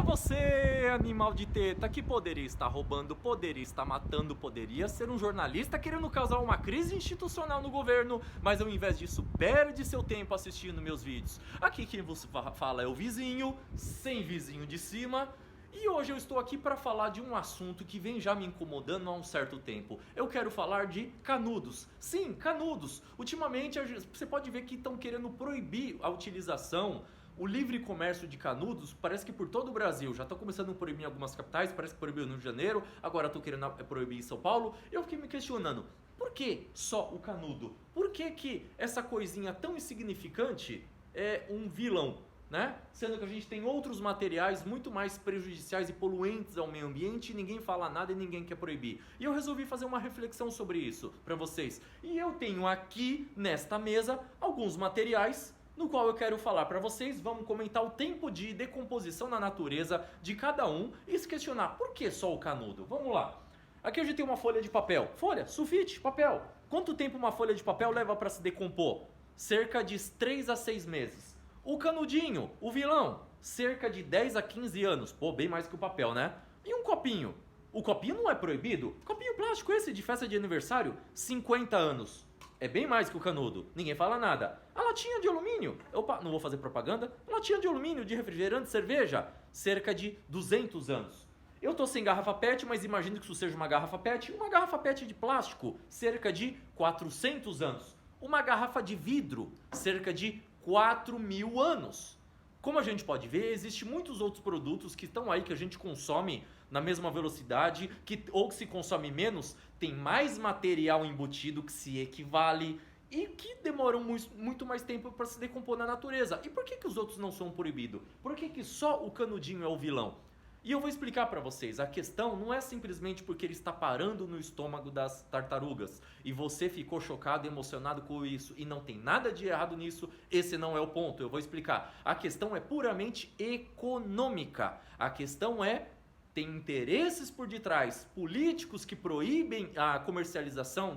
você, animal de teta, que poderia estar roubando, poderia estar matando, poderia ser um jornalista querendo causar uma crise institucional no governo, mas ao invés disso perde seu tempo assistindo meus vídeos. Aqui quem você fala é o vizinho, sem vizinho de cima. E hoje eu estou aqui para falar de um assunto que vem já me incomodando há um certo tempo. Eu quero falar de canudos. Sim, canudos. Ultimamente você pode ver que estão querendo proibir a utilização, o livre comércio de canudos, parece que por todo o Brasil. Já estão começando a proibir em algumas capitais, parece que proibiu no Rio de Janeiro, agora estão querendo proibir em São Paulo. Eu fiquei me questionando, por que só o canudo? Por que essa coisinha tão insignificante é um vilão? Né? Sendo que a gente tem outros materiais muito mais prejudiciais e poluentes ao meio ambiente e ninguém fala nada e ninguém quer proibir. E eu resolvi fazer uma reflexão sobre isso para vocês. E eu tenho aqui nesta mesa alguns materiais no qual eu quero falar para vocês. Vamos comentar o tempo de decomposição na natureza de cada um e se questionar por que só o canudo. Vamos lá. Aqui a gente tem uma folha de papel. Folha, sulfite, papel. Quanto tempo uma folha de papel leva para se decompor? Cerca de 3 a 6 meses. O canudinho, o vilão, cerca de 10 a 15 anos. Pô, bem mais que o papel, né? E um copinho? O copinho não é proibido? Copinho plástico esse de festa de aniversário, 50 anos. É bem mais que o canudo. Ninguém fala nada. A latinha de alumínio, opa, não vou fazer propaganda. A latinha de alumínio de refrigerante, cerveja, cerca de 200 anos. Eu tô sem garrafa PET, mas imagino que isso seja uma garrafa PET. Uma garrafa PET de plástico, cerca de 400 anos. Uma garrafa de vidro, cerca de 4.000 anos. Como a gente pode ver, existem muitos outros produtos que estão aí que a gente consome na mesma velocidade, ou que se consome menos, tem mais material embutido que se equivale e que demoram muito mais tempo para se decompor na natureza. E por que os outros não são proibidos? Por que só o canudinho é o vilão? E eu vou explicar para vocês, a questão não é simplesmente porque ele está parando no estômago das tartarugas e você ficou chocado e emocionado com isso e não tem nada de errado nisso, esse não é o ponto, eu vou explicar. A questão é puramente econômica, a questão é, tem interesses por detrás, políticos que proíbem a comercialização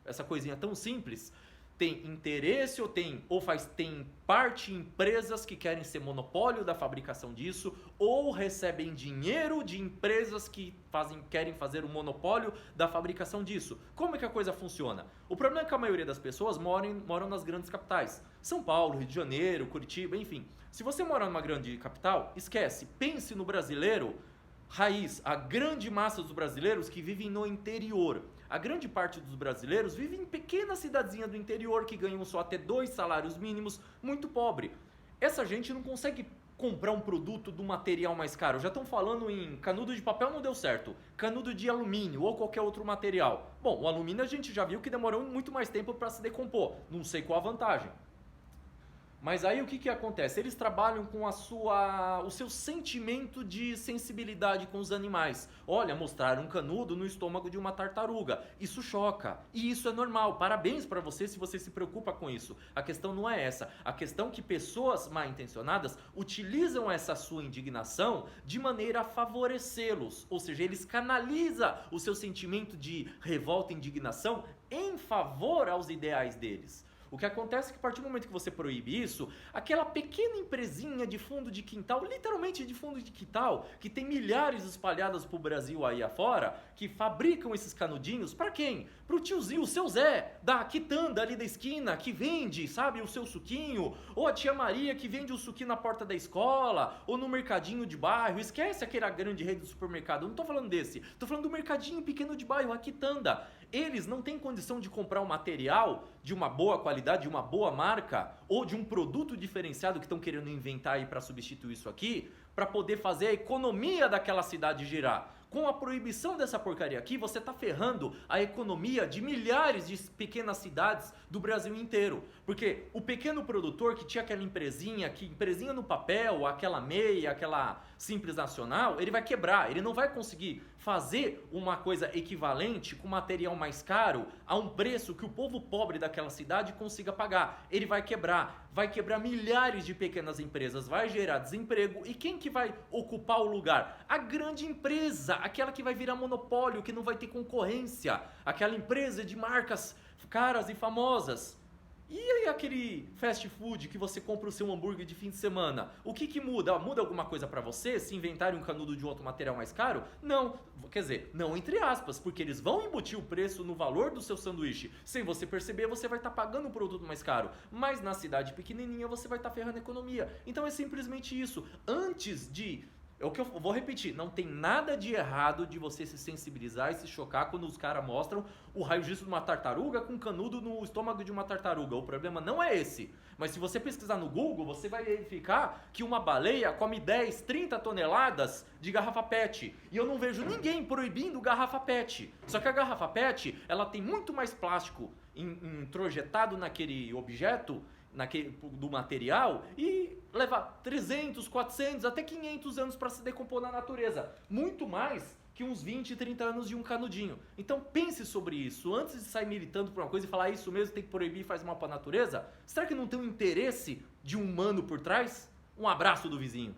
essa coisinha tão simples. Tem interesse ou tem parte empresas que querem ser monopólio da fabricação disso ou recebem dinheiro de empresas que querem fazer o monopólio da fabricação disso. Como é que a coisa funciona? O problema é que a maioria das pessoas moram nas grandes capitais. São Paulo, Rio de Janeiro, Curitiba, enfim. Se você mora numa grande capital, esquece, pense no brasileiro raiz, a grande massa dos brasileiros que vivem no interior. A grande parte dos brasileiros vive em pequena cidadezinha do interior que ganham só até 2 salários mínimos, muito pobre. Essa gente não consegue comprar um produto do material mais caro. Já estão falando em canudo de papel, não deu certo. Canudo de alumínio ou qualquer outro material. Bom, o alumínio a gente já viu que demorou muito mais tempo para se decompor. Não sei qual a vantagem. Mas aí o que acontece? Eles trabalham com o seu sentimento de sensibilidade com os animais. Olha, mostraram um canudo no estômago de uma tartaruga. Isso choca. E isso é normal. Parabéns para você se você se preocupa com isso. A questão não é essa. A questão é que pessoas mal intencionadas utilizam essa sua indignação de maneira a favorecê-los. Ou seja, eles canalizam o seu sentimento de revolta e indignação em favor aos ideais deles. O que acontece é que a partir do momento que você proíbe isso, aquela pequena empresinha de fundo de quintal, literalmente de fundo de quintal, que tem milhares espalhadas pro Brasil aí afora, que fabricam esses canudinhos, para quem? Pro tiozinho, o seu Zé, da quitanda ali da esquina, que vende, sabe, o seu suquinho, ou a tia Maria que vende o suquinho na porta da escola, ou no mercadinho de bairro. Esquece aquela grande rede de supermercado, eu não tô falando desse, tô falando do mercadinho pequeno de bairro, a quitanda. Eles não têm condição de comprar um material de uma boa qualidade, de uma boa marca, ou de um produto diferenciado que estão querendo inventar aí para substituir isso aqui, para poder fazer a economia daquela cidade girar. Com a proibição dessa porcaria aqui, você está ferrando a economia de milhares de pequenas cidades do Brasil inteiro. Porque o pequeno produtor que tinha aquela empresinha no papel, aquela meia, aquela Simples Nacional, ele vai quebrar, ele não vai conseguir fazer uma coisa equivalente com material mais caro a um preço que o povo pobre daquela cidade consiga pagar. Ele vai quebrar milhares de pequenas empresas, vai gerar desemprego e quem que vai ocupar o lugar? A grande empresa, aquela que vai virar monopólio, que não vai ter concorrência, aquela empresa de marcas caras e famosas. E aí aquele fast food que você compra o seu hambúrguer de fim de semana? O que que muda? Muda alguma coisa pra você se inventarem um canudo de outro material mais caro? Não. Quer dizer, não entre aspas, porque eles vão embutir o preço no valor do seu sanduíche. Sem você perceber, você vai estar pagando um produto mais caro. Mas na cidade pequenininha você vai estar ferrando a economia. Então é simplesmente isso. Antes de... É o que eu vou repetir, não tem nada de errado de você se sensibilizar e se chocar quando os caras mostram o raio-x de uma tartaruga com canudo no estômago de uma tartaruga. O problema não é esse. Mas se você pesquisar no Google, você vai verificar que uma baleia come 10, 30 toneladas de garrafa PET. E eu não vejo ninguém proibindo garrafa PET. Só que a garrafa PET, ela tem muito mais plástico introjetado naquele objeto, do material, e leva 300, 400, até 500 anos para se decompor na natureza. Muito mais que uns 20, 30 anos de um canudinho. Então pense sobre isso. Antes de sair militando por uma coisa e falar isso mesmo, tem que proibir e faz mal para a natureza, será que não tem um interesse de um humano por trás? Um abraço do vizinho.